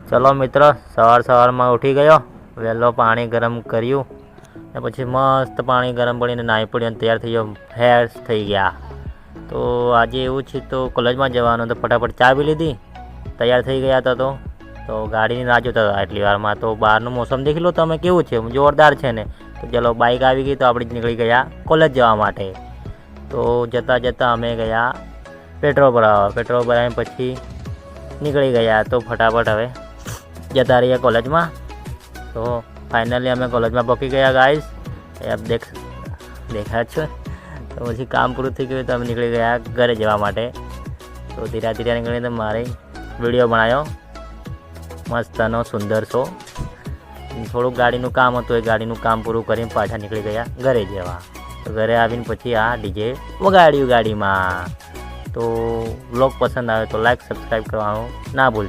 चलो मित्र, सवार में उठी गयो, वेलो पानी गरम कर्યું ने પછી મસ્ત પાણી ગરમ પડીને નાહી પડ્યો અને તૈયાર થઈ ગયો, ફ્રેશ થઈ ગયા। તો આજે એવું છે તો કોલેજમાં જવાનું, તો ફટાફટ ચા પી લીધી, તૈયાર થઈ ગયા હતા। તો ગાડીની રાહ જોતા હતા એટલી વારમાં। તો બહારનું મોસમ દેખી લો તમે કેવું છે, જોરદાર છે ને। તો ચલો બાઇક આવી ગઈ, તો આપણે નીકળી ગયા કોલેજ જવા માટે। તો જતાં જતાં અમે ગયા પેટ્રોલ ભરાવવા। પેટ્રોલ ભરાવીને પછી નીકળી ગયા। તો ફટાફટ હવે જતા रहिए कॉलेज में। तो फाइनली अमे कॉलेज में पहुँची गया गाइस, अब देखा छो। तो પછી કામ પૂરું થઈ ગયું, તો અમે નીકળી ગયા ઘરે જવા માટે। તો ધીરે ધીરે નીકળીને મારે વિડીયો બનાવ્યો મસ્તનો સુંદર સો। થોડુંક ગાડીનું કામ હતું, એ ગાડીનું કામ પૂરું કરીને પાછા નીકળી ગયા ઘરે જવા। તો ઘરે આવીને પછી આ ડીજે વગાડ્યું ગાડીમાં। તો વ્લોગ પસંદ આવે તો લાઈક સબસ્ક્રાઈબ કરવાનું ના ભૂલતા।